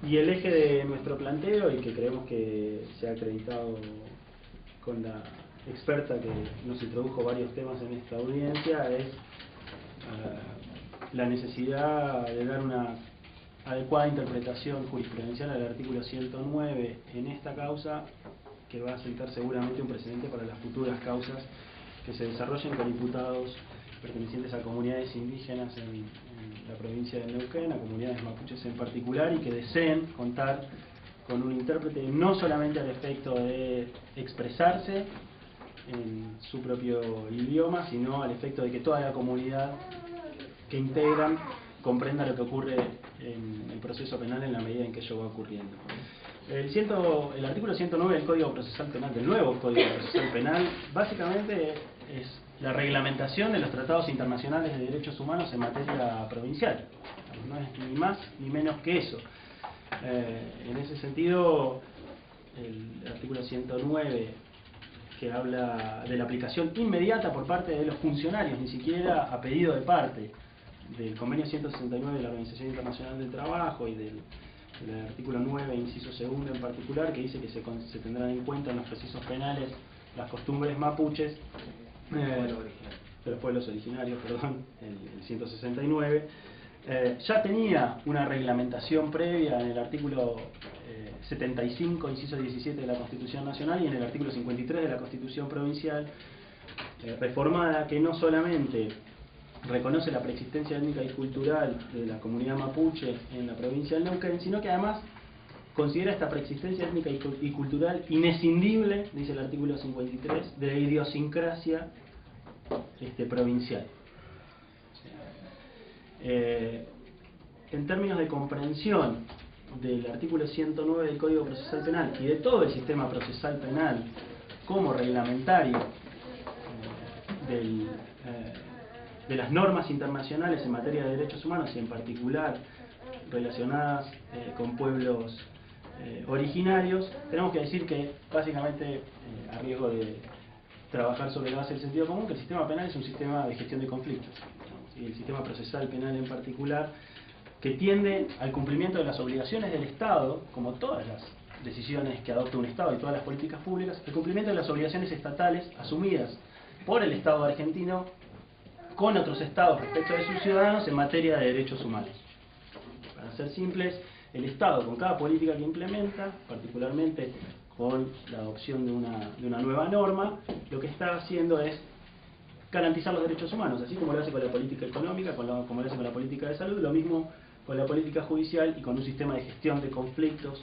Y el eje de nuestro planteo, y que creemos que se ha acreditado con la experta que nos introdujo varios temas en esta audiencia, es la necesidad de dar una adecuada interpretación jurisprudencial al artículo 109 en esta causa, que va a sentar seguramente un precedente para las futuras causas que se desarrollen con imputados pertenecientes a comunidades indígenas en la provincia de Neuquén, a comunidades mapuches en particular, y que deseen contar con un intérprete no solamente al efecto de expresarse en su propio idioma, sino al efecto de que toda la comunidad que integran comprenda lo que ocurre en el proceso penal en la medida en que ello va ocurriendo. El artículo 109 del Código Procesal Penal, del nuevo Código Procesal Penal, básicamente es la reglamentación de los tratados internacionales de derechos humanos en materia provincial. No es ni más ni menos que eso. En ese sentido, el artículo 109, que habla de la aplicación inmediata por parte de los funcionarios, ni siquiera a pedido de parte, del convenio 169 de la Organización Internacional del Trabajo y del artículo 9, inciso segundo en particular, que dice que se tendrán en cuenta en los procesos penales las costumbres mapuches, de los pueblos originarios, perdón, el 169, ya tenía una reglamentación previa en el artículo 75, inciso 17 de la Constitución Nacional y en el artículo 53 de la Constitución Provincial, reformada, que no solamente reconoce la preexistencia étnica y cultural de la comunidad mapuche en la provincia del Neuquén, sino que además considera esta preexistencia étnica y cultural inescindible, dice el artículo 53, de la idiosincrasia provincial. En términos de comprensión del artículo 109 del Código Procesal Penal y de todo el sistema procesal penal como reglamentario de las normas internacionales en materia de derechos humanos y en particular relacionadas con pueblos originarios, tenemos que decir que básicamente, a riesgo de trabajar sobre la base del sentido común, que el sistema penal es un sistema de gestión de conflictos, y el sistema procesal penal en particular, que tiende al cumplimiento de las obligaciones del Estado, como todas las decisiones que adopta un Estado y todas las políticas públicas, el cumplimiento de las obligaciones estatales asumidas por el Estado argentino con otros estados respecto de sus ciudadanos en materia de derechos humanos. Para ser simples, el Estado, con cada política que implementa, particularmente con la adopción de una nueva norma, lo que está haciendo es garantizar los derechos humanos, así como lo hace con la política económica, como lo hace con la política de salud, lo mismo con la política judicial y con un sistema de gestión de conflictos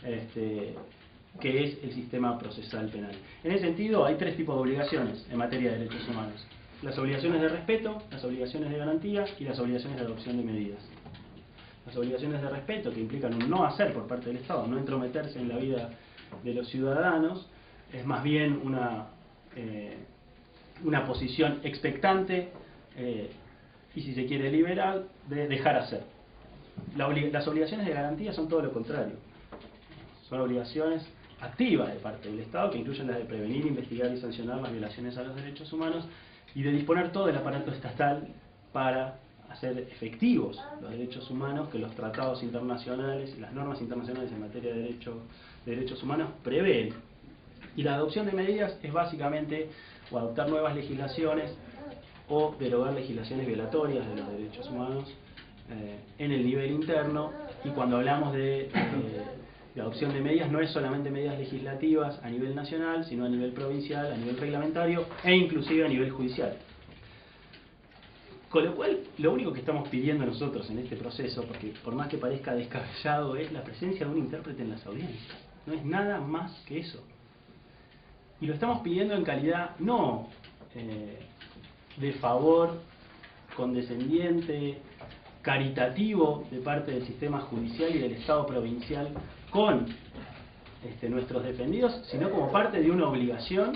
que es el sistema procesal penal. En ese sentido, hay tres tipos de obligaciones en materia de derechos humanos: las obligaciones de respeto, las obligaciones de garantía y las obligaciones de adopción de medidas. Las obligaciones de respeto, que implican un no hacer por parte del Estado, no entrometerse en la vida de los ciudadanos, es más bien una posición expectante y, si se quiere, liberal, de dejar hacer. Las obligaciones de garantía son todo lo contrario. Son obligaciones activas de parte del Estado, que incluyen las de prevenir, investigar y sancionar las violaciones a los derechos humanos y de disponer todo el aparato estatal para hacer efectivos los derechos humanos que los tratados internacionales y las normas internacionales en materia de derechos humanos prevén. Y la adopción de medidas es básicamente o adoptar nuevas legislaciones o derogar legislaciones violatorias de los derechos humanos en el nivel interno. Y cuando hablamos de adopción de medidas, no es solamente medidas legislativas a nivel nacional, sino a nivel provincial, a nivel reglamentario e inclusive a nivel judicial. Con lo cual, lo único que estamos pidiendo nosotros en este proceso, porque por más que parezca descabellado, es la presencia de un intérprete en las audiencias. No es nada más que eso. Y lo estamos pidiendo en calidad no de favor condescendiente, caritativo de parte del sistema judicial y del Estado provincial con nuestros defendidos, sino como parte de una obligación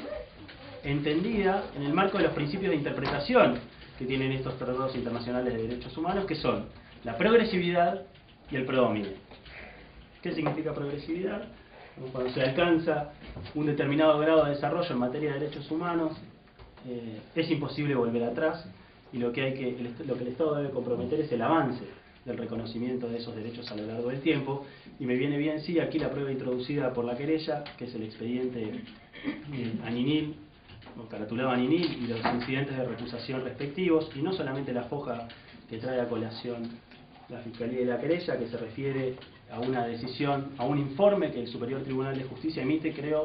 entendida en el marco de los principios de interpretación que tienen estos tratados internacionales de derechos humanos, que son la progresividad y el predominio. ¿Qué significa progresividad? Cuando se alcanza un determinado grado de desarrollo en materia de derechos humanos, es imposible volver atrás, y lo que el Estado debe comprometer es el avance del reconocimiento de esos derechos a lo largo del tiempo. Y me viene bien, sí, aquí la prueba introducida por la querella, que es el expediente Aninil, o caratulado Aninil, y los incidentes de recusación respectivos, y no solamente la foja que trae a colación la Fiscalía y la querella, que se refiere a una decisión, a un informe que el Superior Tribunal de Justicia emite, creo,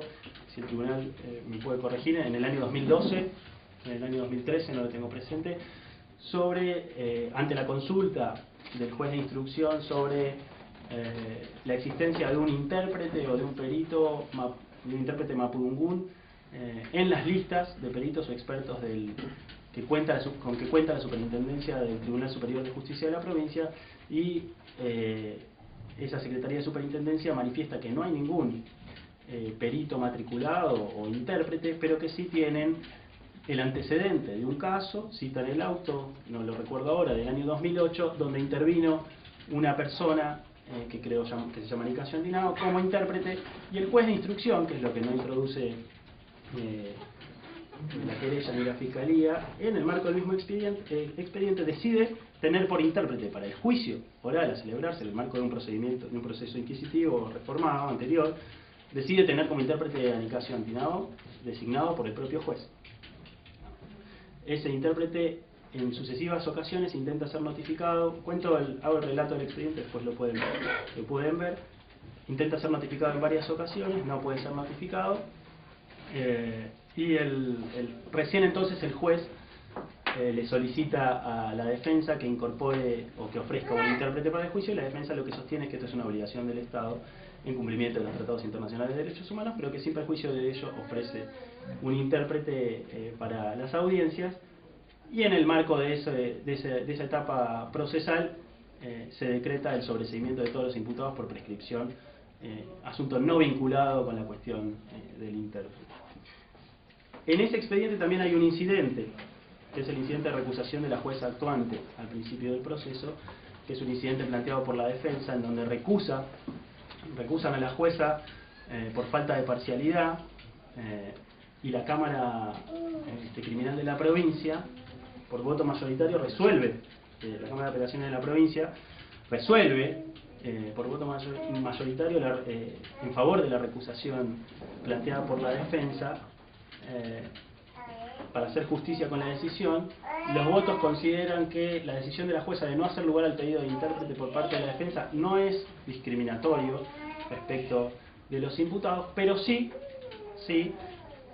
si el Tribunal me puede corregir, en el año 2012, en el año 2013, no lo tengo presente, sobre, ante la consulta del juez de instrucción sobre la existencia de un intérprete o de un perito, de un intérprete mapudungún, en las listas de peritos o expertos con que cuenta la Superintendencia del Tribunal Superior de Justicia de la provincia, y esa Secretaría de Superintendencia manifiesta que no hay ningún perito matriculado o intérprete, pero que sí tienen el antecedente de un caso, citan el auto, no lo recuerdo ahora, del año 2008, donde intervino una persona que creo que se llama Nicasio Andinao como intérprete, y el juez de instrucción, que es lo que no introduce la querella ni la Fiscalía, en el marco del mismo expediente decide tener por intérprete para el juicio oral a celebrarse en el marco de un procedimiento, de un proceso inquisitivo reformado anterior, decide tener como intérprete a Nicasio Andinao, designado por el propio juez. Ese intérprete en sucesivas ocasiones intenta ser notificado, hago el relato del expediente, después lo pueden ver, intenta ser notificado en varias ocasiones, no puede ser notificado, y recién entonces el juez le solicita a la defensa que incorpore o que ofrezca un intérprete para el juicio, y la defensa lo que sostiene es que esto es una obligación del Estado en cumplimiento de los tratados internacionales de derechos humanos, pero que sin perjuicio de ello ofrece un intérprete para las audiencias, y en el marco de esa etapa procesal se decreta el sobreseimiento de todos los imputados por prescripción, asunto no vinculado con la cuestión del intérprete. En ese expediente también hay un incidente, que es el incidente de recusación de la jueza actuante al principio del proceso, que es un incidente planteado por la defensa, en donde recusan a la jueza por falta de parcialidad, y la Cámara Criminal de la provincia, por voto mayoritario, resuelve, la Cámara de Apelaciones de la provincia resuelve por voto mayoritario en favor de la recusación planteada por la defensa, para hacer justicia con la decisión. Los votos consideran que la decisión de la jueza de no hacer lugar al pedido de intérprete por parte de la defensa no es discriminatorio respecto de los imputados, pero sí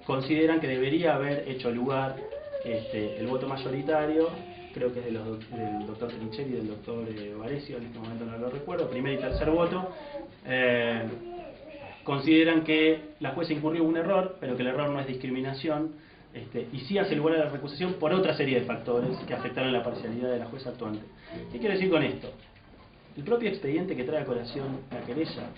consideran que debería haber hecho lugar el voto mayoritario, creo que es del doctor Trincheri y del doctor Varecio, en este momento no lo recuerdo, primer y tercer voto, consideran que la jueza incurrió un error, pero que el error no es discriminación, y sí hace lugar a la recusación por otra serie de factores que afectaron la parcialidad de la jueza actuante. ¿Qué quiero decir con esto? El propio expediente que trae a colación la querella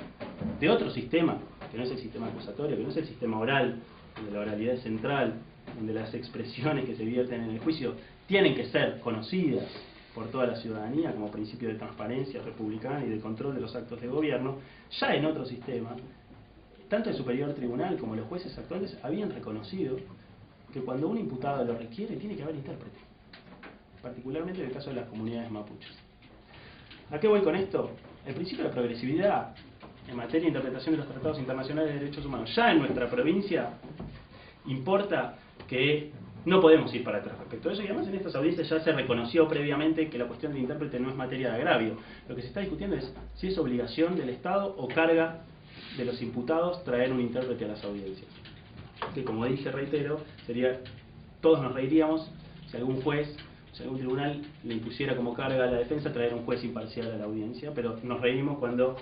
de otro sistema, que no es el sistema acusatorio, que no es el sistema oral, donde la oralidad es central, donde las expresiones que se vierten en el juicio tienen que ser conocidas por toda la ciudadanía como principio de transparencia republicana y de control de los actos de gobierno, ya en otro sistema, tanto el Superior Tribunal como los jueces actuales habían reconocido que cuando un imputado lo requiere tiene que haber intérprete, particularmente en el caso de las comunidades mapuches. ¿A qué voy con esto? El principio de la progresividad en materia de interpretación de los tratados internacionales de derechos humanos, ya en nuestra provincia, importa que no podemos ir para atrás respecto a eso, y además en estas audiencias ya se reconoció previamente que la cuestión del intérprete no es materia de agravio. Lo que se está discutiendo es si es obligación del Estado o carga de los imputados traer un intérprete a las audiencias. Que, como dije, reitero, todos nos reiríamos si algún juez, si algún tribunal le impusiera como carga a la defensa traer un juez imparcial a la audiencia, pero nos reímos cuando,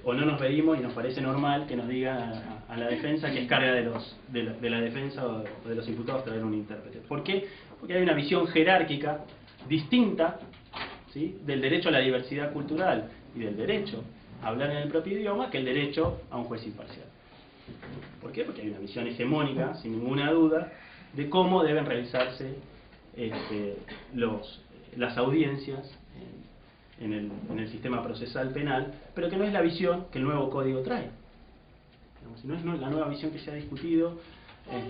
o no nos reímos y nos parece normal que nos diga a la defensa que es carga de la defensa o de los imputados traer un intérprete. ¿Por qué? Porque hay una visión jerárquica distinta, ¿sí?, del derecho a la diversidad cultural y del derecho a hablar en el propio idioma que el derecho a un juez imparcial. ¿Por qué? Porque hay una visión hegemónica, sin ninguna duda, de cómo deben realizarse las audiencias en el sistema procesal penal, pero que no es la visión que el nuevo código trae. No es la nueva visión que se ha discutido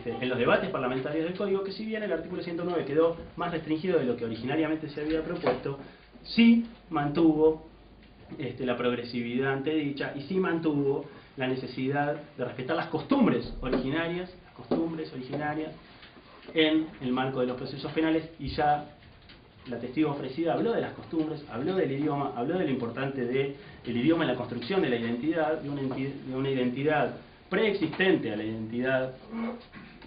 en los debates parlamentarios del código, que si bien el artículo 109 quedó más restringido de lo que originariamente se había propuesto, sí mantuvo la progresividad antedicha y sí mantuvo la necesidad de respetar las costumbres originarias en el marco de los procesos penales, y ya la testigo ofrecida habló de las costumbres, habló del idioma, habló de lo importante del idioma en la construcción de la identidad, de una identidad preexistente a la identidad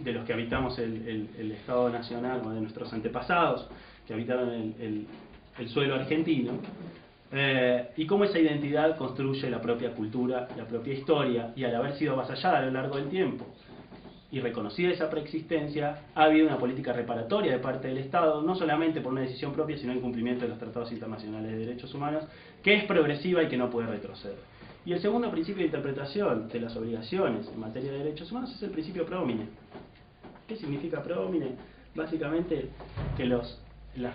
de los que habitamos el Estado Nacional, o de nuestros antepasados que habitaron el suelo argentino, y cómo esa identidad construye la propia cultura, la propia historia, y al haber sido avasallada a lo largo del tiempo y reconocida esa preexistencia, ha habido una política reparatoria de parte del Estado, no solamente por una decisión propia, sino en cumplimiento de los tratados internacionales de derechos humanos, que es progresiva y que no puede retroceder. Y el segundo principio de interpretación de las obligaciones en materia de derechos humanos es el principio pro homine. ¿Qué significa pro homine? Básicamente que las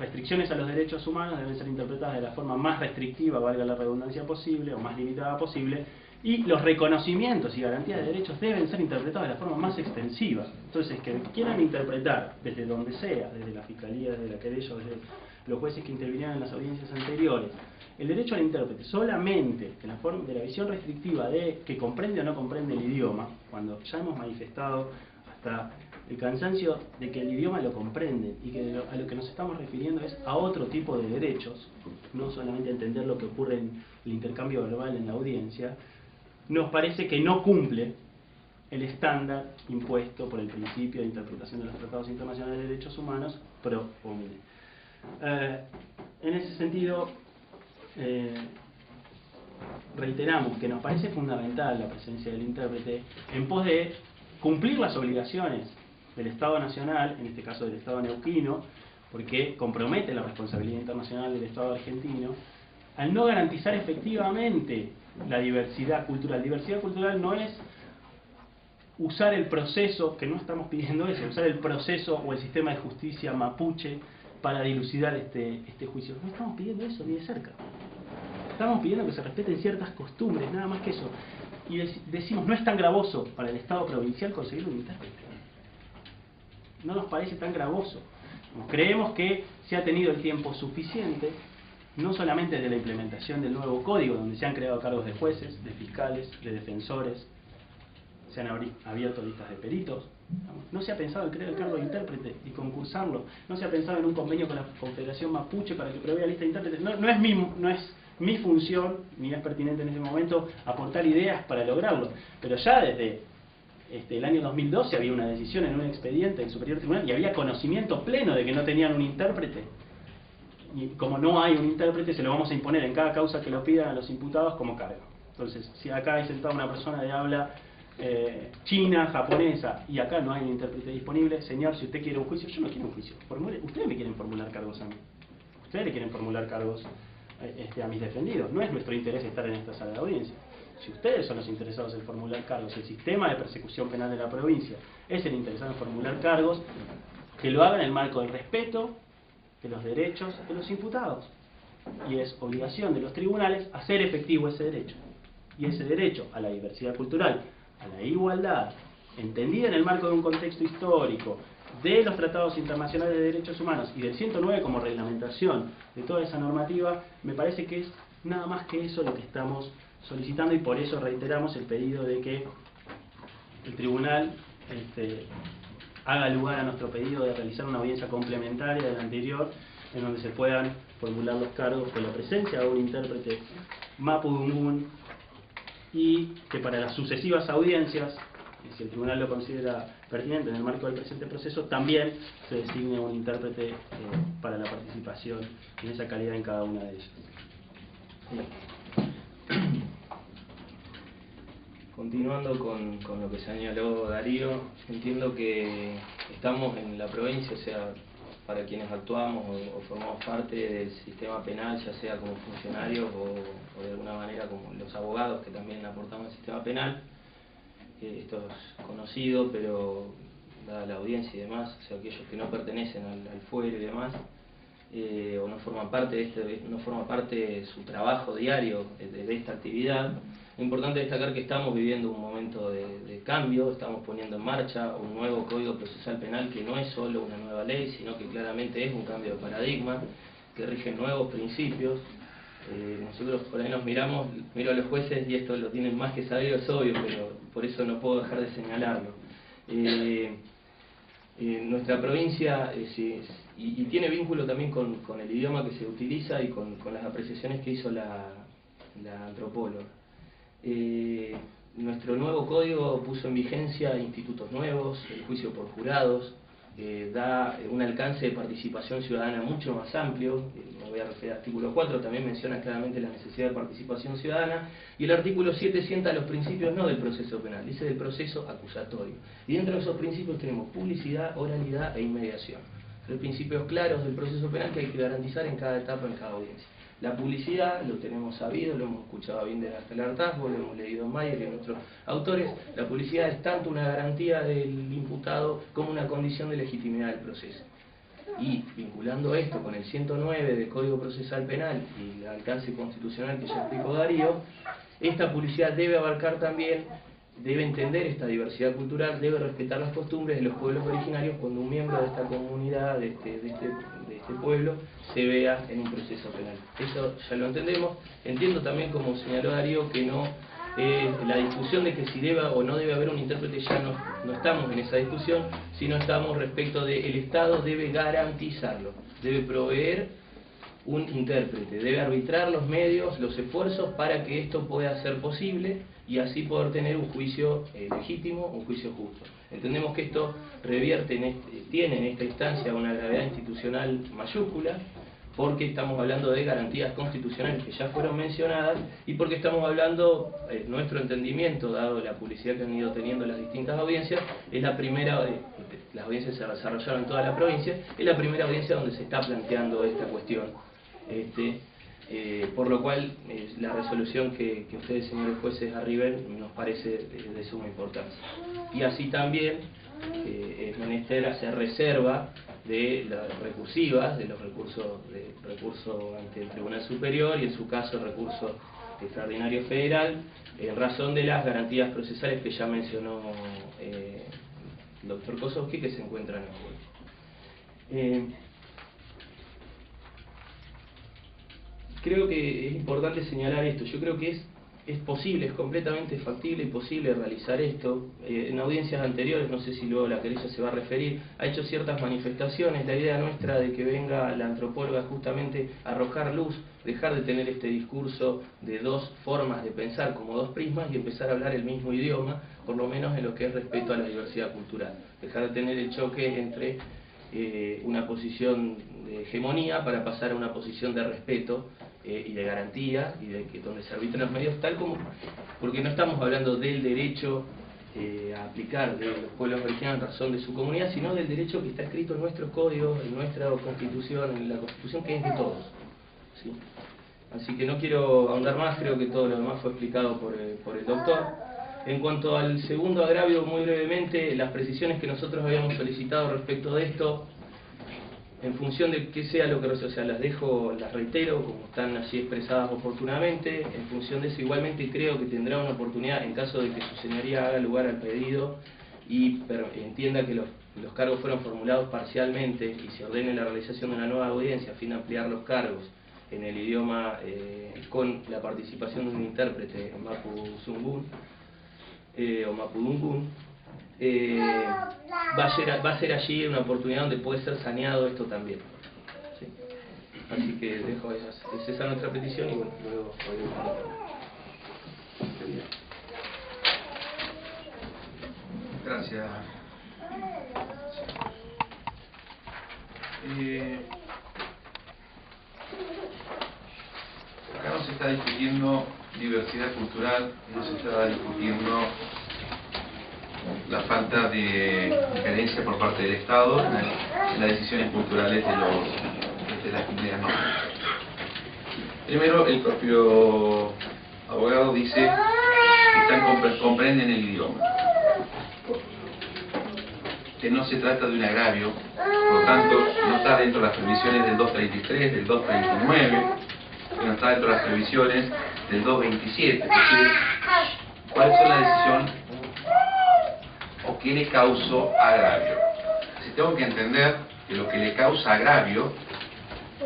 restricciones a los derechos humanos deben ser interpretadas de la forma más restrictiva, valga la redundancia posible, o más limitada posible, y los reconocimientos y garantías de derechos deben ser interpretados de la forma más extensiva. Entonces, que quieran interpretar desde donde sea, desde la Fiscalía, desde la querella, desde los jueces que intervinieron en las audiencias anteriores, el derecho al intérprete solamente de la visión restrictiva de que comprende o no comprende el idioma, cuando ya hemos manifestado hasta el cansancio de que el idioma lo comprende y que a lo que nos estamos refiriendo es a otro tipo de derechos, no solamente entender lo que ocurre en el intercambio verbal en la audiencia, nos parece que no cumple el estándar impuesto por el principio de interpretación de los tratados internacionales de derechos humanos pro homine. En ese sentido, reiteramos que nos parece fundamental la presencia del intérprete en pos de cumplir las obligaciones del Estado Nacional, en este caso del Estado neuquino, porque compromete la responsabilidad internacional del Estado argentino, al no garantizar efectivamente la diversidad cultural. Diversidad cultural no es usar el proceso, que no estamos pidiendo eso, usar el proceso o el sistema de justicia mapuche para dilucidar este juicio. No estamos pidiendo eso ni de cerca. Estamos pidiendo que se respeten ciertas costumbres, nada más que eso. Y decimos, no es tan gravoso para el Estado provincial conseguir un intérprete. No nos parece tan gravoso. Creemos que se ha tenido el tiempo suficiente, no solamente desde la implementación del nuevo código, donde se han creado cargos de jueces, de fiscales, de defensores, se han abierto listas de peritos. No se ha pensado en crear el cargo de intérprete y concursarlo. No se ha pensado en un convenio con la Confederación Mapuche para que provea lista de intérpretes. No es mi función, ni es pertinente en ese momento, aportar ideas para lograrlo. Pero ya desde el año 2012 había una decisión en un expediente del Superior Tribunal y había conocimiento pleno de que no tenían un intérprete. Y como no hay un intérprete, se lo vamos a imponer en cada causa que lo pidan a los imputados como cargo. Entonces, si acá hay sentada una persona de habla china, japonesa, y acá no hay un intérprete disponible, señor, si usted quiere un juicio, yo no quiero un juicio. Ustedes me quieren formular cargos a mí. Ustedes le quieren formular cargos a mis defendidos. No es nuestro interés estar en esta sala de audiencia. Si ustedes son los interesados en formular cargos, el sistema de persecución penal de la provincia es el interesado en formular cargos, que lo hagan en el marco del respeto de los derechos de los imputados. Y es obligación de los tribunales hacer efectivo ese derecho. Y ese derecho a la diversidad cultural, a la igualdad, entendida en el marco de un contexto histórico, de los tratados internacionales de derechos humanos y del 109 como reglamentación de toda esa normativa, me parece que es nada más que eso lo que estamos solicitando, y por eso reiteramos el pedido de que el tribunal haga lugar a nuestro pedido de realizar una audiencia complementaria de la anterior, en donde se puedan formular los cargos con la presencia de un intérprete mapudungún, y que para las sucesivas audiencias, si el tribunal lo considera pertinente en el marco del presente proceso, también se designe un intérprete para la participación en esa calidad en cada una de ellas. Continuando con lo que señaló Darío, entiendo que estamos en la provincia, o sea, para quienes actuamos o formamos parte del sistema penal, ya sea como funcionarios o de alguna manera como los abogados que también aportamos al sistema penal. Esto es conocido, pero dada la audiencia y demás, o sea, aquellos que no pertenecen al fuero y demás, o no forman parte de su trabajo diario de esta actividad. Es importante destacar que estamos viviendo un momento de cambio, estamos poniendo en marcha un nuevo Código Procesal Penal que no es solo una nueva ley, sino que claramente es un cambio de paradigma, que rigen nuevos principios. Nosotros por ahí nos miro a los jueces y esto lo tienen más que sabido, es obvio, pero por eso no puedo dejar de señalarlo. Nuestra provincia y tiene vínculo también con el idioma que se utiliza y con las apreciaciones que hizo la antropóloga. Nuestro nuevo código puso en vigencia institutos nuevos, el juicio por jurados, da un alcance de participación ciudadana mucho más amplio. Me voy a referir al artículo 4, también menciona claramente la necesidad de participación ciudadana, y el artículo 7 sienta los principios no del proceso penal, dice del proceso acusatorio. Y dentro de esos principios tenemos publicidad, oralidad e inmediación. Los principios claros del proceso penal que hay que garantizar en cada etapa, en cada audiencia. La publicidad, lo tenemos sabido, lo hemos escuchado bien de hasta el hartazgo, lo hemos leído en Mayer y en otros autores. La publicidad es tanto una garantía del imputado como una condición de legitimidad del proceso. Y vinculando esto con el 109 del Código Procesal Penal y el alcance constitucional que ya explicó Darío, esta publicidad debe abarcar también, debe entender esta diversidad cultural, debe respetar las costumbres de los pueblos originarios cuando un miembro de esta comunidad, de este pueblo, se vea en un proceso penal. Eso ya lo entendemos. Entiendo también, como señaló Darío, que no la discusión de que si debe o no debe haber un intérprete, ya no estamos en esa discusión, sino estamos respecto de el Estado debe garantizarlo, debe proveer un intérprete, debe arbitrar los medios, los esfuerzos para que esto pueda ser posible y así poder tener un juicio legítimo, un juicio justo. Entendemos que esto revierte tiene en esta instancia una gravedad institucional mayúscula, porque estamos hablando de garantías constitucionales que ya fueron mencionadas y porque estamos hablando, nuestro entendimiento, dado la publicidad que han ido teniendo las distintas audiencias, es la primera, las audiencias se desarrollaron en toda la provincia, es la primera audiencia donde se está planteando esta cuestión. Por lo cual la resolución que ustedes, señores jueces, arriben nos parece de suma importancia. Y así también es menester hacer reserva de las recursivas, de los recurso ante el Tribunal Superior y en su caso el recurso extraordinario federal, en razón de las garantías procesales que ya mencionó el doctor Kosowski, que se encuentran en juego. Creo que es importante señalar esto. Yo creo que es posible, es completamente factible y posible realizar esto. En audiencias anteriores, no sé si luego la querella se va a referir, ha hecho ciertas manifestaciones. La idea nuestra de que venga la antropóloga justamente a arrojar luz, dejar de tener este discurso de dos formas de pensar como dos prismas y empezar a hablar el mismo idioma, por lo menos en lo que es respeto a la diversidad cultural. Dejar de tener el choque entre una posición de hegemonía para pasar a una posición de respeto y de garantía, y de que donde se arbitran los medios, tal como, porque no estamos hablando del derecho a aplicar de los pueblos originarios en razón de su comunidad, sino del derecho que está escrito en nuestros códigos, en nuestra Constitución, en la Constitución que es de todos, ¿sí? Así que no quiero ahondar más, creo que todo lo demás fue explicado por el doctor. En cuanto al segundo agravio, muy brevemente, las precisiones que nosotros habíamos solicitado respecto de esto, en función de que sea lo que, o sea, las reitero como están así expresadas oportunamente. En función de eso, igualmente creo que tendrá una oportunidad, en caso de que su señoría haga lugar al pedido y entienda que los cargos fueron formulados parcialmente y se ordene la realización de una nueva audiencia a fin de ampliar los cargos en el idioma con la participación de un intérprete en Mapudungun o Mapudungun. Va a ser allí una oportunidad donde puede ser saneado esto también, ¿sí? Así que dejo esa nuestra petición y bueno, luego Gracias. Acá no se está discutiendo diversidad cultural, no se está discutiendo la falta de injerencia por parte del Estado en las decisiones culturales de las comunidades nómadas. Primero, el propio abogado dice que comprenden el idioma, que no se trata de un agravio, por lo tanto no está dentro de las previsiones del 233, del 239, no está dentro de las previsiones del 227. Es decir, ¿cuál es la decisión o qué le causó agravio? Si tengo que entender que lo que le causa agravio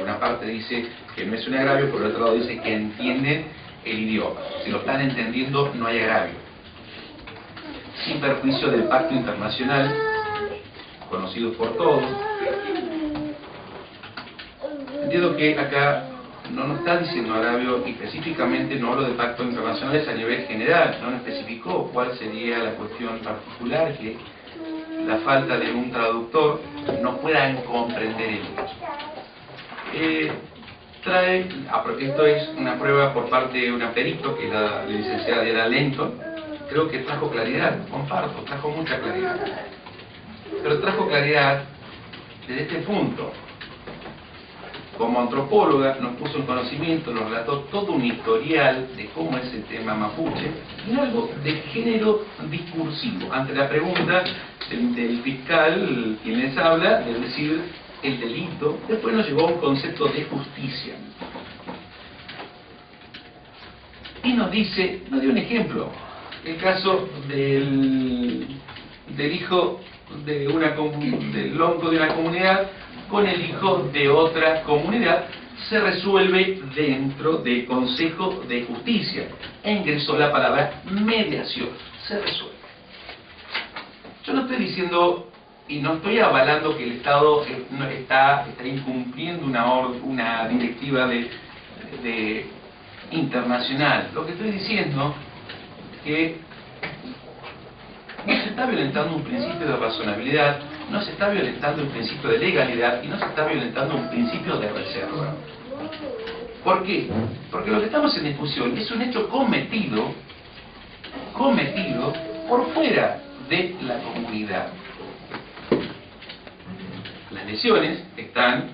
Por una parte dice que no es un agravio, por el otro lado dice que entienden el idioma. Si lo están entendiendo, no hay agravio. Sin perjuicio del pacto internacional, conocido por todos. Entiendo que acá no nos está diciendo agravio, y específicamente no hablo de pactos internacionales a nivel general, no nos especificó cuál sería la cuestión particular que la falta de un traductor no puedan comprender el hecho. Esto es una prueba por parte de una perito, que es la licenciada Diana Lenton. Creo que trajo claridad, comparto, trajo mucha claridad. Pero trajo claridad desde este punto. Como antropóloga nos puso en conocimiento, nos relató todo un historial de cómo es el tema mapuche, y algo de género discursivo, ante la pregunta del fiscal, quien les habla, de decir el delito. Después nos llevó a un concepto de justicia. Y nos dio un ejemplo, el caso del hijo de del lonco de una comunidad con el hijo de otra comunidad, se resuelve dentro del Consejo de Justicia. E ingresó la palabra mediación. Se resuelve. Yo no estoy diciendo y no estoy avalando que el Estado no está incumpliendo una directiva de internacional. Lo que estoy diciendo es que no se está violentando un principio de razonabilidad, no se está violentando un principio de legalidad y no se está violentando un principio de reserva. ¿Por qué? Porque lo que estamos en discusión es un hecho cometido por fuera de la comunidad. Las lesiones están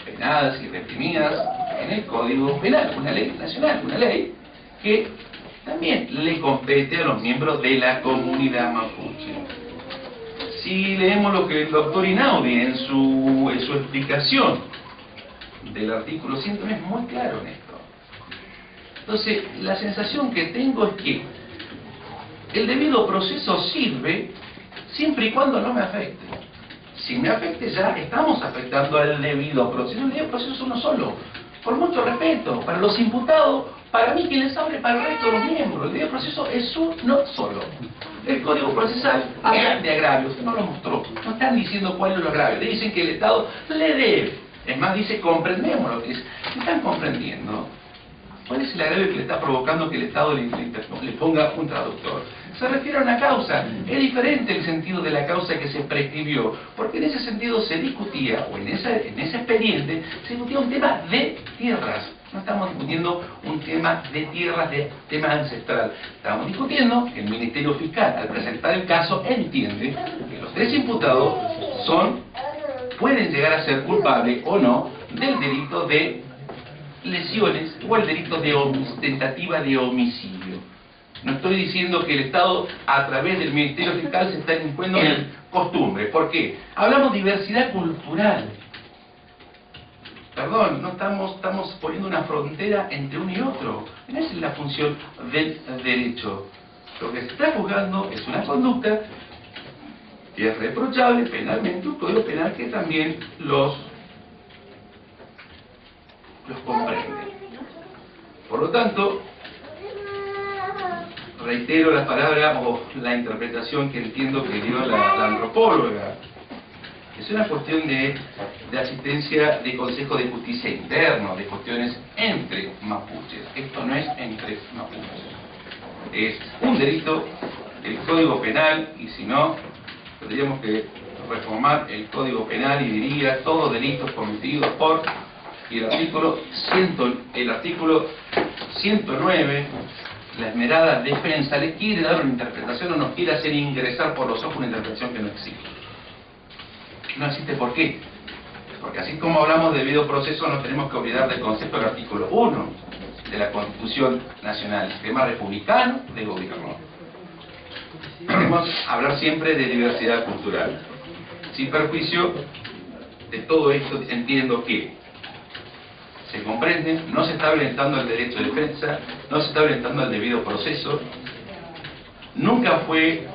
penadas y reprimidas en el Código Penal, una ley nacional, una ley que también le compete a los miembros de la comunidad mapuche. Si leemos lo que el doctor Inaudi en su explicación del artículo 100 es muy claro en esto. Entonces, la sensación que tengo es que el debido proceso sirve siempre y cuando no me afecte. Si me afecte, ya estamos afectando al debido proceso. El debido proceso es uno solo. Por mucho respeto, para los imputados, para mí quien les hable, para el resto de los miembros. El debido proceso es uno solo. El Código Procesal habla de agravios, usted no lo mostró. No están diciendo cuál es el agravio. Le dicen que el Estado le debe. Es más, dice, comprendemos lo que es. ¿Están comprendiendo? ¿Cuál es el agravio que le está provocando que el Estado le ponga un traductor? Se refiere a una causa. Es diferente el sentido de la causa que se prescribió, porque en ese sentido se discutía, o en ese expediente, se discutía un tema de tierras. No estamos discutiendo un tema de tierras, de tema ancestral. Estamos discutiendo que el Ministerio Fiscal, al presentar el caso, entiende que los tres imputados pueden llegar a ser culpables o no del delito de lesiones o el delito de tentativa de homicidio. No estoy diciendo que el Estado, a través del Ministerio Fiscal, se está imponiendo costumbres. ¿Por qué? Hablamos de diversidad cultural. Perdón, no estamos poniendo una frontera entre uno y otro. No es la función del derecho. Lo que se está juzgando es una conducta que es reprochable penalmente, un código penal que también los comprende. Por lo tanto, reitero las palabras o la interpretación que entiendo que dio la antropóloga. Es una cuestión de asistencia de Consejo de Justicia interno, de cuestiones entre mapuches. Esto no es entre mapuches. Es un delito del Código Penal, y si no, tendríamos que reformar el Código Penal y diría todos delitos cometidos por... Y el artículo 109, la esmerada defensa, le quiere dar una interpretación o nos quiere hacer ingresar por los ojos una interpretación que no existe. No existe, ¿por qué? Porque así como hablamos de debido proceso, no tenemos que olvidar del concepto del artículo 1 de la Constitución Nacional, sistema republicano de gobierno. Debemos hablar siempre de diversidad cultural. Sin perjuicio de todo esto, entiendo que se comprende, no se está violentando el derecho de defensa, no se está violentando el debido proceso. Nunca fue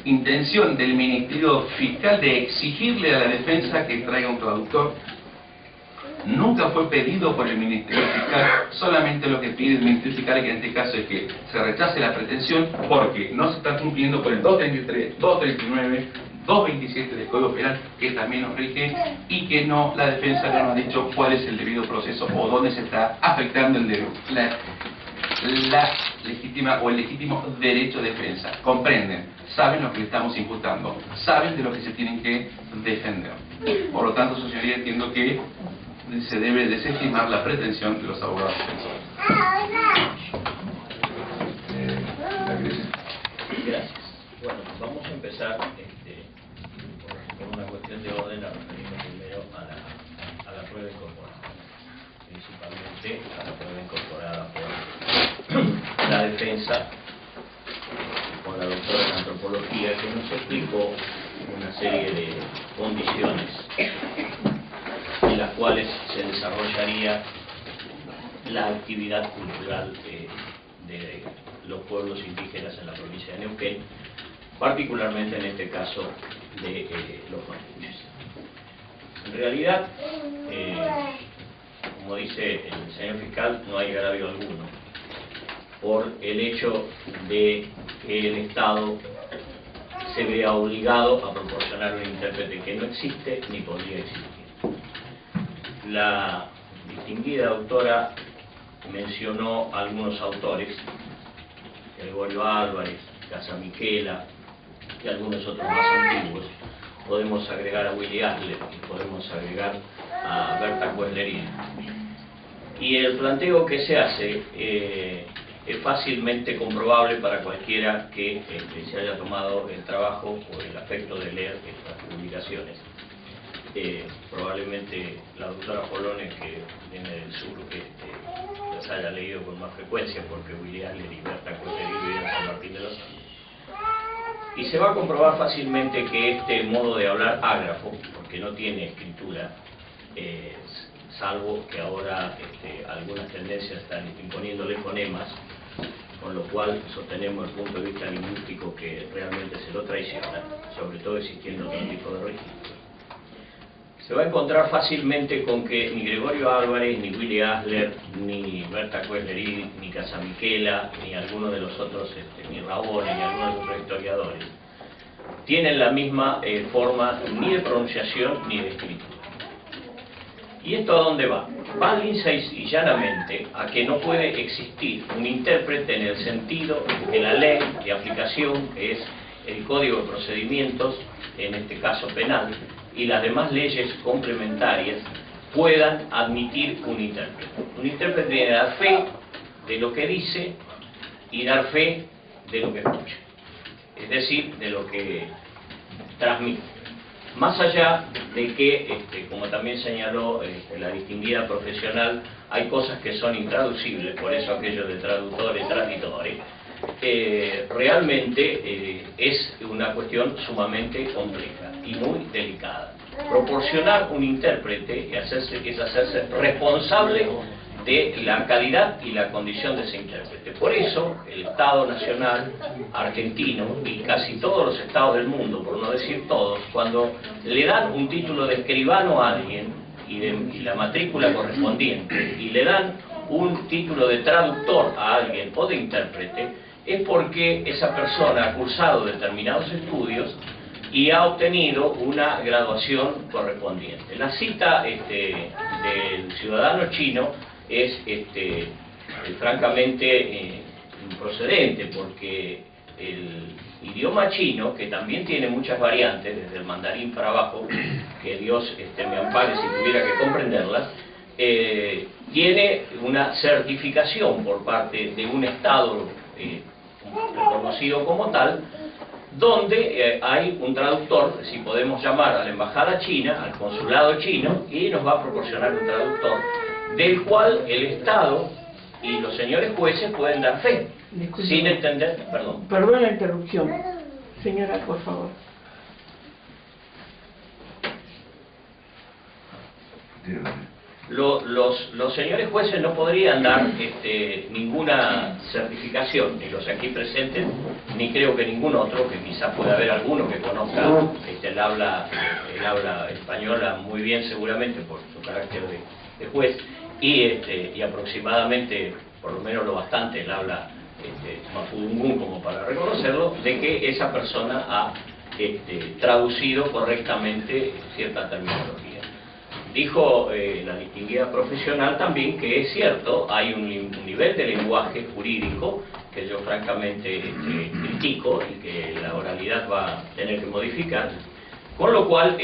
intención del Ministerio Fiscal de exigirle a la defensa que traiga un traductor. Nunca fue pedido por el Ministerio Fiscal, solamente lo que pide el Ministerio Fiscal, que en este caso es que se rechace la pretensión porque no se está cumpliendo con el 233, 239, 227 del Código Penal, que también nos rige, y que no, la defensa no nos ha dicho cuál es el debido proceso o dónde se está afectando la legítima o el legítimo derecho de defensa. Comprenden, saben lo que le estamos imputando, saben de lo que se tienen que defender. Por lo tanto, su señoría, entiendo que se debe desestimar la pretensión de los abogados defensores. Gracias. Bueno, vamos a empezar por una cuestión de orden, a referirnos primero a la prueba incorporada, principalmente a la prueba incorporada por la defensa, por la doctora en antropología, que nos explicó una serie de condiciones en las cuales se desarrollaría la actividad cultural de los pueblos indígenas en la provincia de Neuquén, particularmente en este caso de los mapuches. En realidad, como dice el señor fiscal, no hay agravio alguno por el hecho de que el Estado se vea obligado a proporcionar un intérprete que no existe ni podría existir. La distinguida doctora mencionó algunos autores, Gregorio Álvarez, Casamiquela y algunos otros más antiguos. Podemos agregar a Willy Asler y podemos agregar a Berta Kueslerin. Y el planteo que se hace es fácilmente comprobable para cualquiera que se haya tomado el trabajo o el afecto de leer estas publicaciones. Probablemente la doctora Polones, que viene del sur, las haya leído con más frecuencia, porque Willy Asler y Berta Kueslerin viven en San Martín de los Andes. Y se va a comprobar fácilmente que este modo de hablar ágrafo, porque no tiene escritura, salvo que ahora algunas tendencias están imponiéndole fonemas, con lo cual sostenemos el punto de vista lingüístico que realmente se lo traiciona, sobre todo existiendo otro tipo de registro. Se va a encontrar fácilmente con que ni Gregorio Álvarez, ni Willy Asler, ni Berta Kueslerin, ni Casamiquela, ni alguno de los otros, ni Rabone, ni algunos de los otros historiadores, tienen la misma forma ni de pronunciación ni de escritura. ¿Y esto a dónde va? Va lisa y llanamente a que no puede existir un intérprete en el sentido de la ley de aplicación, que es el Código de Procedimientos, en este caso penal, y las demás leyes complementarias puedan admitir un intérprete. Un intérprete debe dar fe de lo que dice y dar fe de lo que escucha, es decir, de lo que transmite. Más allá de que, como también señaló la distinguida profesional, hay cosas que son intraducibles, por eso aquello de traductores, transitores, realmente es una cuestión sumamente compleja y muy delicada. Proporcionar un intérprete es hacerse responsable de la calidad y la condición de ese intérprete. Por eso el Estado Nacional argentino y casi todos los estados del mundo, por no decir todos, cuando le dan un título de escribano a alguien y la matrícula correspondiente, y le dan un título de traductor a alguien o de intérprete, es porque esa persona ha cursado determinados estudios y ha obtenido una graduación correspondiente. La cita del ciudadano chino es francamente improcedente, porque el idioma chino, que también tiene muchas variantes, desde el mandarín para abajo, que Dios me ampare si tuviera que comprenderlas, tiene una certificación por parte de un Estado reconocido como tal, donde hay un traductor, si podemos llamar a la embajada china, al consulado chino, y nos va a proporcionar un traductor, del cual el Estado y los señores jueces pueden dar fe, sin entender, perdón. Perdón la interrupción. Señora, por favor. los señores jueces no podrían dar ninguna certificación, ni los aquí presentes, ni creo que ningún otro, que quizás pueda haber alguno que conozca el habla española muy bien seguramente por su carácter de juez, y aproximadamente, por lo menos lo bastante, el habla mapudungún como para reconocerlo, de que esa persona ha traducido correctamente cierta terminología. Dijo la distinguida profesional también que es cierto, hay un nivel de lenguaje jurídico que yo francamente critico y que la oralidad va a tener que modificar, con lo cual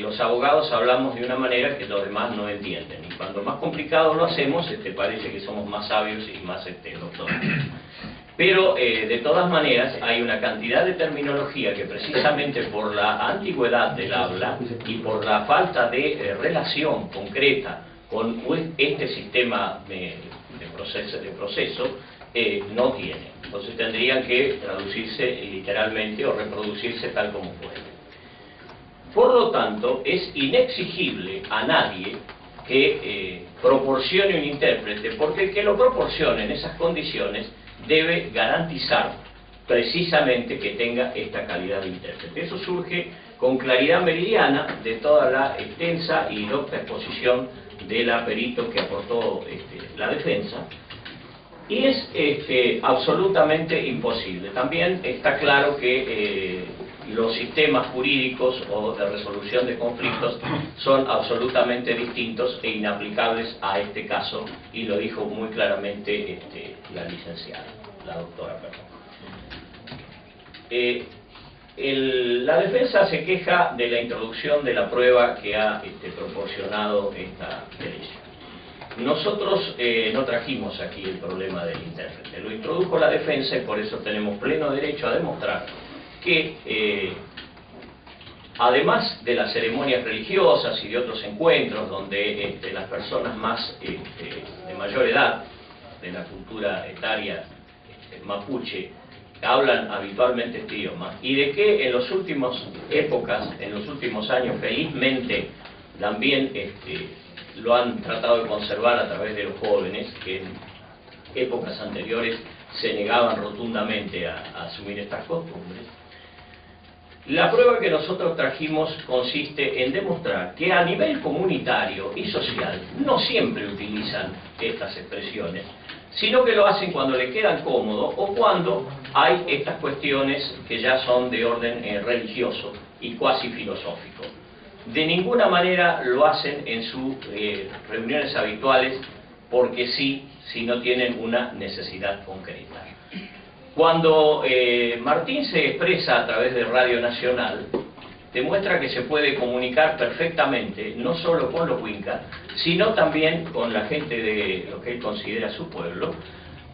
los abogados hablamos de una manera que los demás no entienden, y cuando más complicado lo hacemos parece que somos más sabios y más doctores. Pero de todas maneras hay una cantidad de terminología que precisamente por la antigüedad del habla y por la falta de relación concreta con este sistema de proceso no tiene. Entonces tendrían que traducirse literalmente o reproducirse tal como pueden. Por lo tanto, es inexigible a nadie que proporcione un intérprete, porque el que lo proporcione en esas condiciones debe garantizar precisamente que tenga esta calidad de intérprete. Eso surge con claridad meridiana de toda la extensa y docta exposición de la perito que aportó la defensa, y es absolutamente imposible. También está claro que los sistemas jurídicos o de resolución de conflictos son absolutamente distintos e inaplicables a este caso, y lo dijo muy claramente la licenciada, la doctora, la defensa se queja de la introducción de la prueba que ha proporcionado esta querella. Nosotros no trajimos aquí el problema del intérprete, lo introdujo la defensa, y por eso tenemos pleno derecho a demostrar que además de las ceremonias religiosas y de otros encuentros donde las personas más de mayor edad de la cultura etaria mapuche hablan habitualmente este idioma, y de que en las últimas épocas, en los últimos años, felizmente también lo han tratado de conservar a través de los jóvenes, que en épocas anteriores se negaban rotundamente a asumir estas costumbres. La prueba que nosotros trajimos consiste en demostrar que a nivel comunitario y social no siempre utilizan estas expresiones, sino que lo hacen cuando le quedan cómodo o cuando hay estas cuestiones que ya son de orden religioso y cuasi filosófico. De ninguna manera lo hacen en sus reuniones habituales porque sí, si no tienen una necesidad concreta. Cuando Martín se expresa a través de Radio Nacional, demuestra que se puede comunicar perfectamente, no solo con los Huincas, sino también con la gente de lo que él considera su pueblo,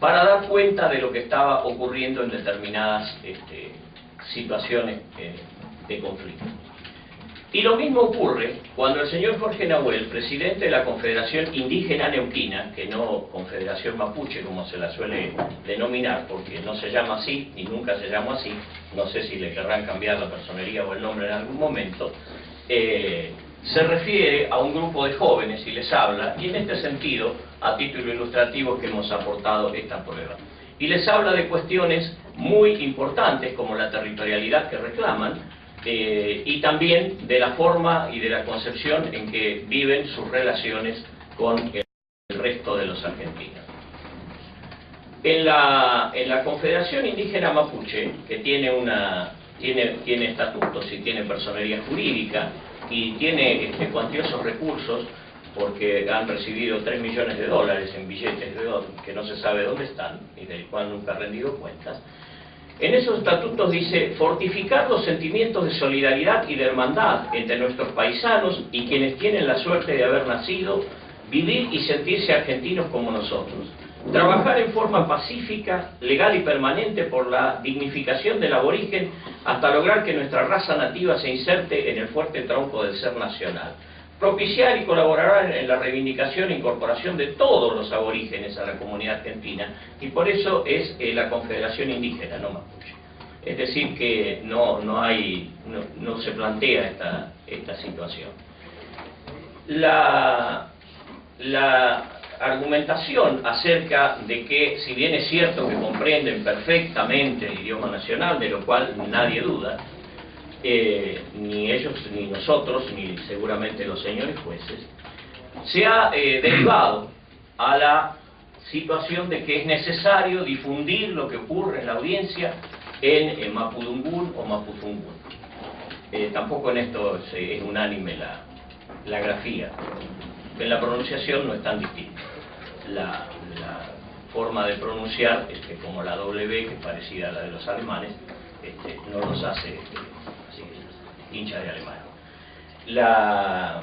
para dar cuenta de lo que estaba ocurriendo en determinadas situaciones de conflicto. Y lo mismo ocurre cuando el señor Jorge Nahuel, presidente de la Confederación Indígena Neuquina, que no Confederación Mapuche como se la suele denominar, porque no se llama así y nunca se llamó así, no sé si le querrán cambiar la personería o el nombre en algún momento, se refiere a un grupo de jóvenes y les habla, y en este sentido, a título ilustrativo, que hemos aportado esta prueba. Y les habla de cuestiones muy importantes como la territorialidad que reclaman, y también de la forma y de la concepción en que viven sus relaciones con el resto de los argentinos. En la Confederación Indígena Mapuche, que tiene estatutos y tiene personería jurídica y tiene cuantiosos recursos, porque han recibido $3 millones en billetes que no se sabe dónde están y del cual nunca han rendido cuentas. En esos estatutos dice: fortificar los sentimientos de solidaridad y de hermandad entre nuestros paisanos y quienes tienen la suerte de haber nacido, vivir y sentirse argentinos como nosotros. Trabajar en forma pacífica, legal y permanente por la dignificación del aborigen hasta lograr que nuestra raza nativa se inserte en el fuerte tronco del ser nacional. Propiciar y colaborar en la reivindicación e incorporación de todos los aborígenes a la comunidad argentina, y por eso es la Confederación Indígena, no Mapuche. Es decir, que no se plantea esta situación. La la argumentación acerca de que, si bien es cierto que comprenden perfectamente el idioma nacional, de lo cual nadie duda, ni ellos, ni nosotros, ni seguramente los señores jueces, se ha derivado a la situación de que es necesario difundir lo que ocurre en la audiencia en Mapudungún o Mapuzungún. Tampoco en esto es unánime la grafía. En la pronunciación no es tan distinta. La forma de pronunciar, como la W, que es parecida a la de los alemanes, no los hace así, hincha de alemán. La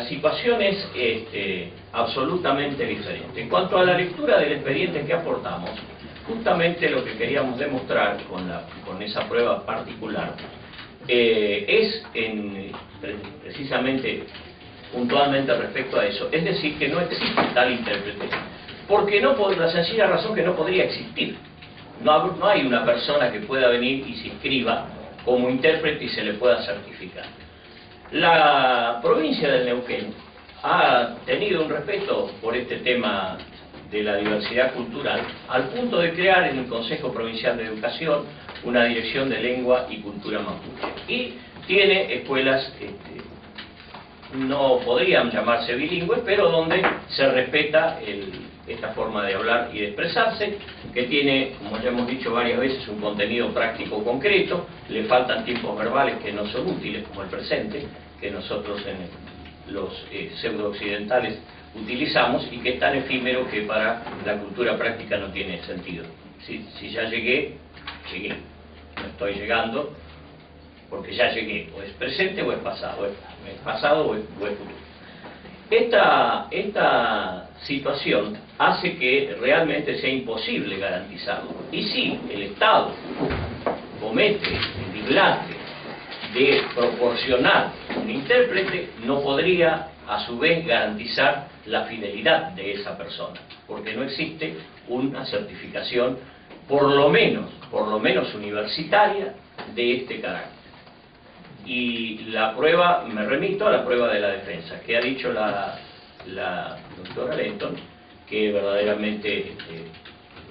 situación es absolutamente diferente. En cuanto a la lectura del expediente que aportamos, justamente lo que queríamos demostrar con esa prueba particular es precisamente puntualmente respecto a eso, es decir, que no existe tal intérprete, porque por la sencilla razón que no podría existir. No hay una persona que pueda venir y se inscriba como intérprete y se le pueda certificar. La provincia del Neuquén ha tenido un respeto por este tema de la diversidad cultural, al punto de crear en el Consejo Provincial de Educación una dirección de lengua y cultura mapuche. Y tiene escuelas, no podrían llamarse bilingües, pero donde se respeta esta forma de hablar y de expresarse, que tiene, como ya hemos dicho varias veces, un contenido práctico concreto. Le faltan tiempos verbales que no son útiles, como el presente, que nosotros en los pseudo-occidentales utilizamos, y que es tan efímero que para la cultura práctica no tiene sentido. Si ya llegué, no estoy llegando, porque ya llegué, o es presente o es pasado, o es futuro. Esta situación hace que realmente sea imposible garantizarlo. Y si el Estado comete el dislate de proporcionar un intérprete, no podría a su vez garantizar la fidelidad de esa persona, porque no existe una certificación, por lo menos universitaria, de este carácter. Y la prueba, me remito a la prueba de la defensa, que ha dicho la doctora Lenton, que verdaderamente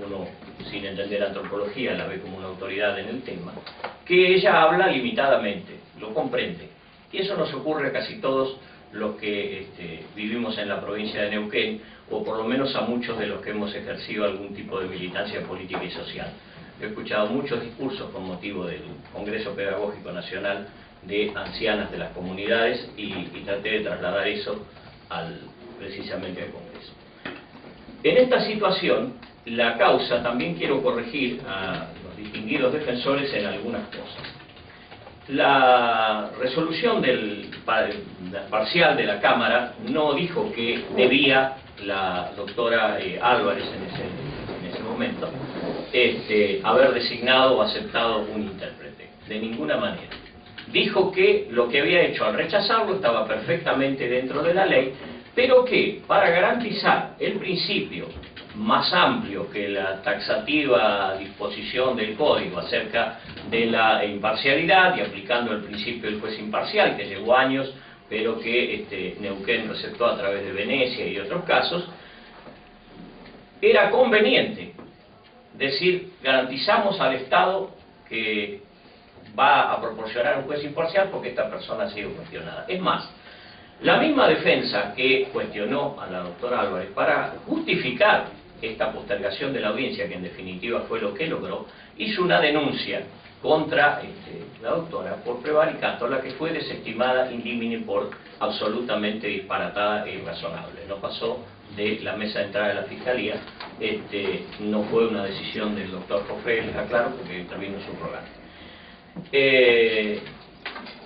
uno, sin entender antropología, la ve como una autoridad en el tema, que ella habla limitadamente, lo comprende. Y eso nos ocurre a casi todos los que vivimos en la provincia de Neuquén, o por lo menos a muchos de los que hemos ejercido algún tipo de militancia política y social. He escuchado muchos discursos con motivo del Congreso Pedagógico Nacional de ancianas de las comunidades y traté de trasladar eso precisamente al Congreso. En esta situación, la causa, también quiero corregir a los distinguidos defensores en algunas cosas. La resolución parcial de la Cámara no dijo que debía la doctora Álvarez en ese momento haber designado o aceptado un intérprete, de ninguna manera. Dijo que lo que había hecho al rechazarlo estaba perfectamente dentro de la ley, pero que para garantizar el principio más amplio que la taxativa disposición del Código acerca de la imparcialidad, y aplicando el principio del juez imparcial, que llevó años, pero que Neuquén receptó a través de Venecia y otros casos, era conveniente decir, garantizamos al Estado que va a proporcionar un juez imparcial porque esta persona ha sido cuestionada. Es más, la misma defensa que cuestionó a la doctora Álvarez para justificar esta postergación de la audiencia, que en definitiva fue lo que logró, hizo una denuncia contra la doctora por prevaricato, la que fue desestimada indímine por absolutamente disparatada e irrazonable. No pasó de la mesa de entrada de la Fiscalía, no fue una decisión del doctor Jofre, les aclaro, porque intervino subrogante.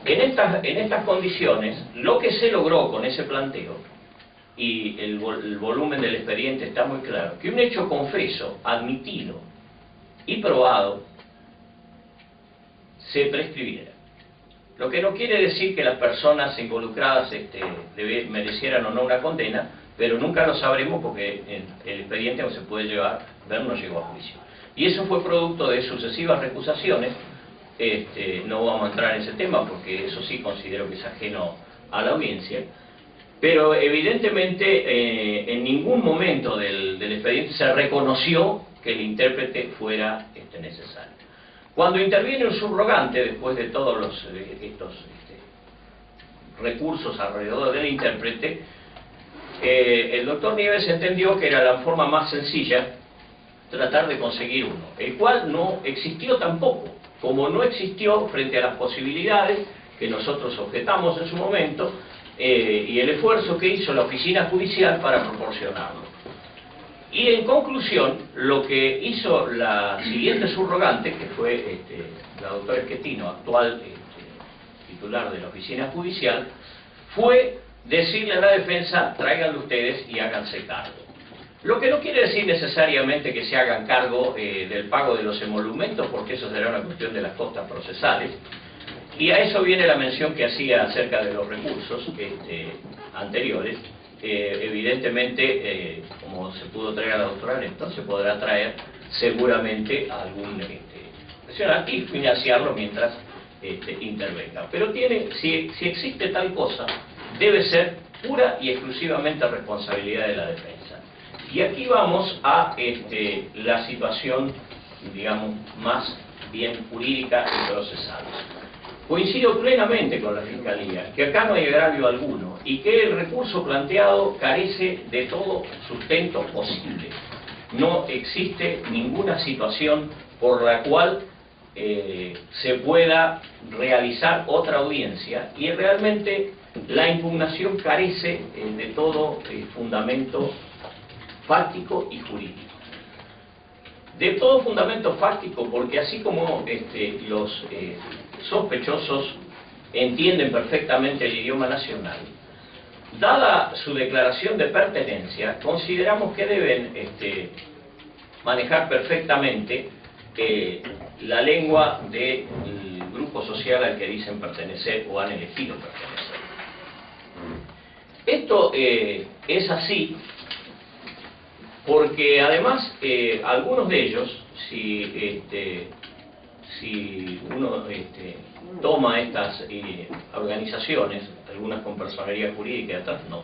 En estas condiciones, lo que se logró con ese planteo, y el volumen del expediente está muy claro, que un hecho confeso, admitido y probado, se prescribiera. Lo que no quiere decir que las personas involucradas merecieran o no una condena, pero nunca lo sabremos porque el expediente no se puede ver no llegó a juicio. Y eso fue producto de sucesivas recusaciones. No vamos a entrar en ese tema porque eso sí considero que es ajeno a la audiencia, pero evidentemente en ningún momento del expediente se reconoció que el intérprete fuera necesario. Cuando interviene un subrogante, después de todos estos recursos alrededor del intérprete, el doctor Nieves entendió que era la forma más sencilla tratar de conseguir uno, el cual no existió tampoco, como no existió frente a las posibilidades que nosotros objetamos en su momento y el esfuerzo que hizo la oficina judicial para proporcionarlo. Y en conclusión, lo que hizo la siguiente subrogante, que fue la doctora Schettino, actual titular de la oficina judicial, fue decirle a la defensa: tráiganlo ustedes y háganse cargo. Lo que no quiere decir necesariamente que se hagan cargo del pago de los emolumentos, porque eso será una cuestión de las costas procesales, y a eso viene la mención que hacía acerca de los recursos anteriores. Evidentemente, como se pudo traer a la doctora Néstor, se podrá traer seguramente algún profesional y financiarlo mientras intervenga. Pero si existe tal cosa, debe ser pura y exclusivamente responsabilidad de la defensa. Y aquí vamos a la situación, digamos, más bien jurídica y procesal. Coincido plenamente con la Fiscalía que acá no hay agravio alguno y que el recurso planteado carece de todo sustento posible. No existe ninguna situación por la cual se pueda realizar otra audiencia, y realmente la impugnación carece de todo fundamento fáctico y jurídico. De todo fundamento fáctico, porque así como los sospechosos entienden perfectamente el idioma nacional, dada su declaración de pertenencia, consideramos que deben manejar perfectamente la lengua del grupo social al que dicen pertenecer o han elegido pertenecer. Esto es así porque además algunos de ellos, si uno toma estas organizaciones, algunas con personería jurídica y otras no,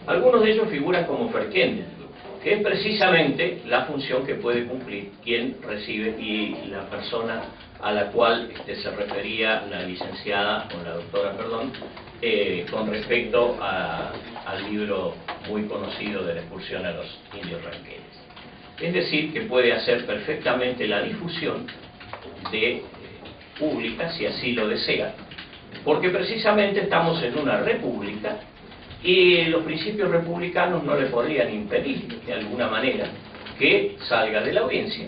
algunos de ellos figuran como Ferkenden, que es precisamente la función que puede cumplir quien recibe y la persona a la cual se refería la licenciada, o la doctora, perdón, con respecto al libro muy conocido de la expulsión a los indios ranqueles. Es decir, que puede hacer perfectamente la difusión pública, si así lo desea, porque precisamente estamos en una república y los principios republicanos no le podrían impedir de alguna manera que salga de la audiencia,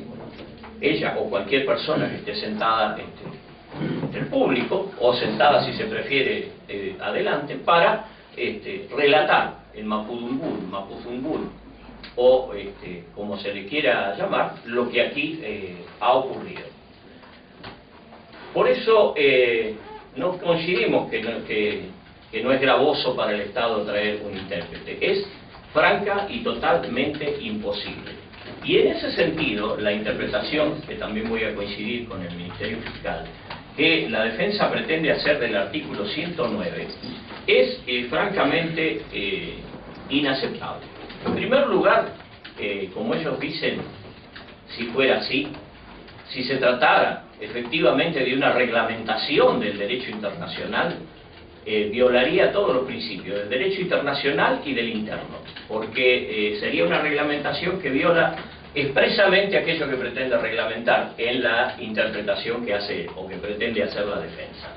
ella o cualquier persona que esté sentada entre el público, o sentada si se prefiere adelante, para relatar el Mapudungun, o como se le quiera llamar, lo que aquí ha ocurrido. Por eso no coincidimos que no es gravoso para el Estado traer un intérprete. Es franca y totalmente imposible. Y en ese sentido, la interpretación, que también voy a coincidir con el Ministerio Fiscal, que la defensa pretende hacer del artículo 109, es francamente inaceptable. En primer lugar, como ellos dicen, si fuera así, si se tratara efectivamente de una reglamentación del derecho internacional, violaría todos los principios del derecho internacional y del interno, porque sería una reglamentación que viola expresamente aquello que pretende reglamentar en la interpretación que hace o que pretende hacer la defensa.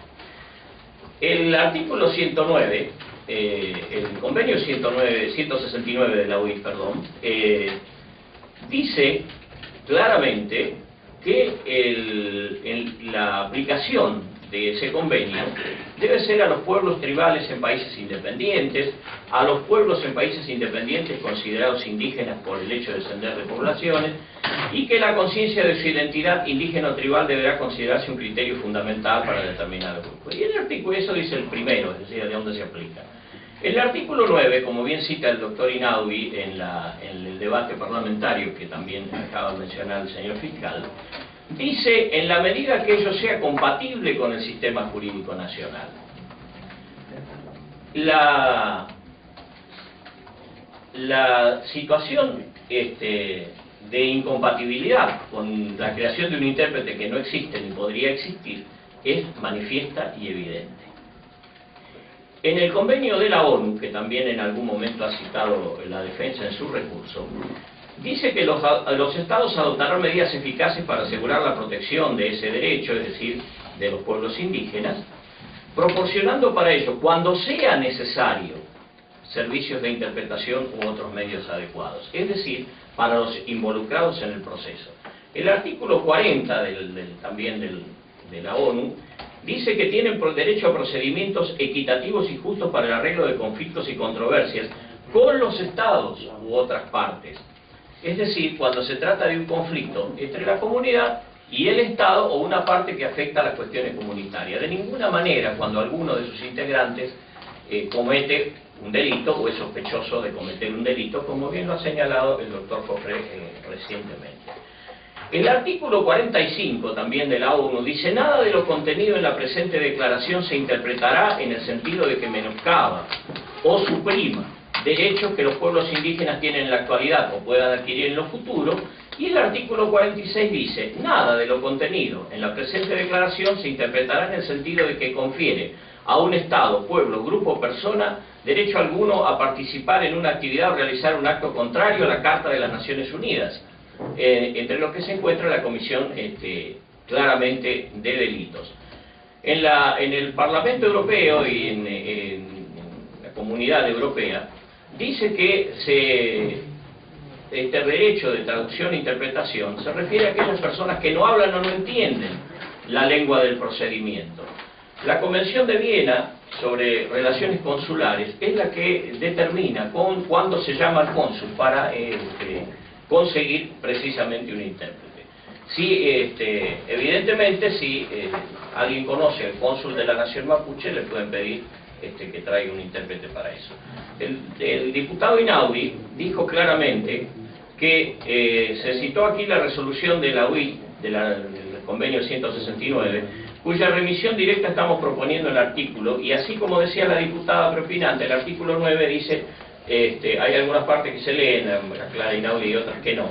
El artículo 109, el convenio 169 de la UIF, dice claramente que la aplicación de ese convenio debe ser a los pueblos tribales en países independientes, a los pueblos en países independientes considerados indígenas por el hecho de descender de poblaciones, y que la conciencia de su identidad indígena o tribal deberá considerarse un criterio fundamental para determinar el grupo. Y el artículo, eso dice el primero, es decir, de dónde se aplica. El artículo 9, como bien cita el doctor Inaudi en el debate parlamentario que también acaba de mencionar el señor fiscal, dice: en la medida que ello sea compatible con el sistema jurídico nacional. la situación de incompatibilidad con la creación de un intérprete que no existe ni podría existir es manifiesta y evidente. En el convenio de la ONU, que también en algún momento ha citado la defensa en su recurso, dice que los estados adoptarán medidas eficaces para asegurar la protección de ese derecho, es decir, de los pueblos indígenas, proporcionando para ello, cuando sea necesario, servicios de interpretación u otros medios adecuados, es decir, para los involucrados en el proceso. El artículo 40 también de la ONU dice que tienen derecho a procedimientos equitativos y justos para el arreglo de conflictos y controversias con los estados u otras partes. Es decir, cuando se trata de un conflicto entre la comunidad y el Estado o una parte que afecta a las cuestiones comunitarias. De ninguna manera cuando alguno de sus integrantes comete un delito o es sospechoso de cometer un delito, como bien lo ha señalado el doctor Fofré recientemente. El artículo 45 también de la ONU dice: nada de lo contenido en la presente declaración se interpretará en el sentido de que menoscaba o suprima derechos que los pueblos indígenas tienen en la actualidad o puedan adquirir en lo futuro. Y el artículo 46 dice: nada de lo contenido en la presente declaración se interpretará en el sentido de que confiere a un Estado, pueblo, grupo o persona derecho alguno a participar en una actividad o realizar un acto contrario a la Carta de las Naciones Unidas, entre los que se encuentra la Comisión claramente de Delitos. En el Parlamento Europeo y en la Comunidad Europea dice que este derecho de traducción e interpretación se refiere a aquellas personas que no hablan o no entienden la lengua del procedimiento. La Convención de Viena sobre relaciones consulares es la que determina cuándo se llama al cónsul para conseguir precisamente un intérprete. Evidentemente, si alguien conoce al cónsul de la nación mapuche, le pueden pedir que traiga un intérprete para eso. El diputado Inaudi dijo claramente que se citó aquí la resolución de la UI, del convenio 169, cuya remisión directa estamos proponiendo en el artículo, y así como decía la diputada propinante, el artículo 9 dice, hay algunas partes que se leen, aclara Inaudi, y otras que no.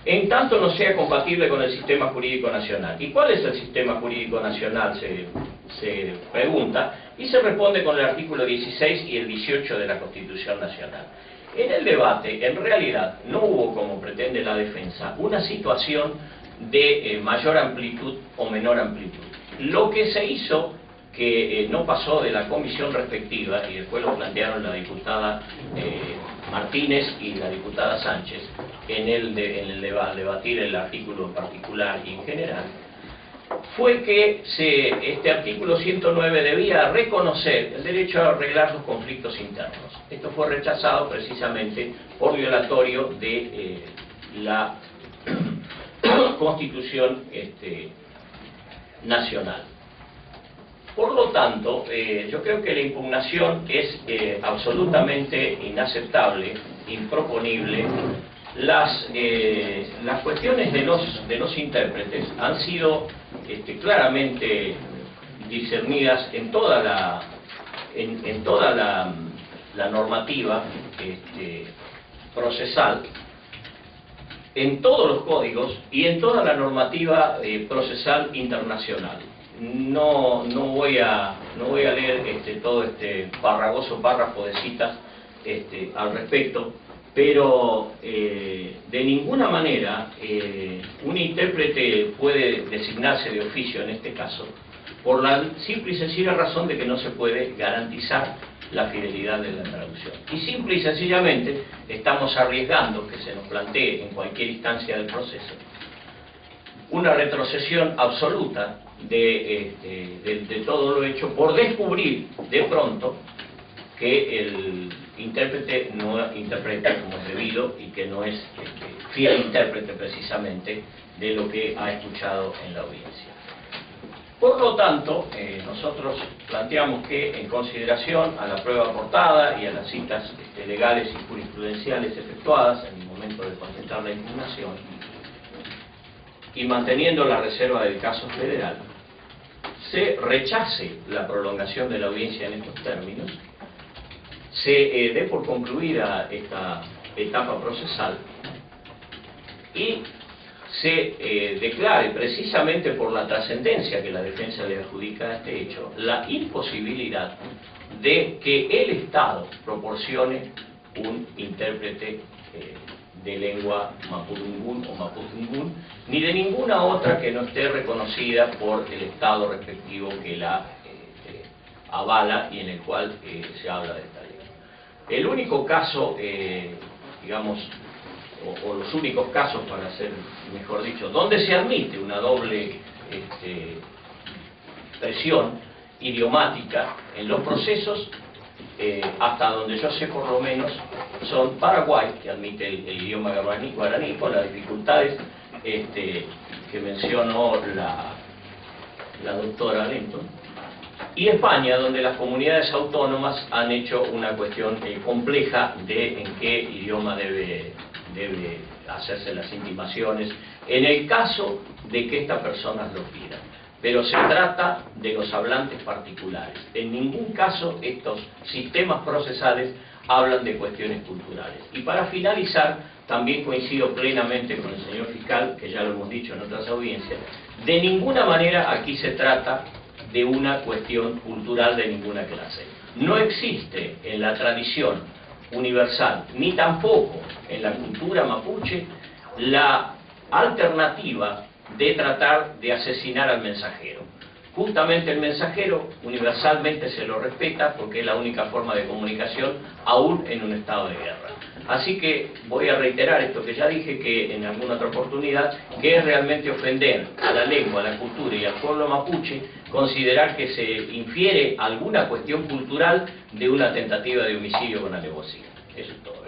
En tanto no sea compatible con el sistema jurídico nacional. ¿Y cuál es el sistema jurídico nacional? Se pregunta, y se responde con el artículo 16 y el 18 de la Constitución Nacional. En el debate, en realidad, no hubo, como pretende la defensa, una situación de mayor amplitud o menor amplitud. Lo que se hizo, que no pasó de la comisión respectiva, y después lo plantearon la diputada Martínez y la diputada Sánchez, en el debatir el artículo en particular y en general, fue que este artículo 109 debía reconocer el derecho a arreglar los conflictos internos. Esto fue rechazado precisamente por violatorio de la Constitución nacional. Por lo tanto, yo creo que la impugnación es absolutamente inaceptable, improponible. Las cuestiones de los intérpretes han sido claramente discernidas en toda la normativa procesal, en todos los códigos y en toda la normativa procesal internacional. No voy a leer todo este farragoso párrafo de citas al respecto, pero de ninguna manera un intérprete puede designarse de oficio en este caso, por la simple y sencilla razón de que no se puede garantizar la fidelidad de la traducción. Y simple y sencillamente estamos arriesgando que se nos plantee en cualquier instancia del proceso una retrocesión absoluta de todo lo hecho, por descubrir de pronto que el intérprete no interpreta como es debido y que no es fiel intérprete precisamente de lo que ha escuchado en la audiencia. Por lo tanto, nosotros planteamos que, en consideración a la prueba aportada y a las citas legales y jurisprudenciales efectuadas en el momento de contestar la impugnación, y manteniendo la reserva del caso federal, se rechace la prolongación de la audiencia en estos términos se dé por concluida esta etapa procesal y se declare, precisamente por la trascendencia que la defensa le adjudica a este hecho, la imposibilidad de que el Estado proporcione un intérprete de lengua mapudungún o mapudungún, ni de ninguna otra que no esté reconocida por el Estado respectivo que la avala y en el cual se habla de esta lengua. El único caso, digamos, o los únicos casos, para ser mejor dicho, donde se admite una doble presión idiomática en los procesos, hasta donde yo sé por lo menos, son Paraguay, que admite el idioma guaraní con las dificultades que mencionó la doctora Lenton, y España, donde las comunidades autónomas han hecho una cuestión compleja de en qué idioma debe hacerse las intimaciones, en el caso de que estas personas lo pidan. Pero se trata de los hablantes particulares. En ningún caso estos sistemas procesales hablan de cuestiones culturales. Y para finalizar, también coincido plenamente con el señor fiscal, que ya lo hemos dicho en otras audiencias, de ninguna manera aquí se trata de una cuestión cultural de ninguna clase. No existe en la tradición universal, ni tampoco en la cultura mapuche, la alternativa de tratar de asesinar al mensajero. Justamente el mensajero universalmente se lo respeta porque es la única forma de comunicación aún en un estado de guerra. Así que voy a reiterar esto que ya dije que en alguna otra oportunidad, que es realmente ofender a la lengua, a la cultura y al pueblo mapuche, considerar que se infiere alguna cuestión cultural de una tentativa de homicidio con alevosía. Eso es todo.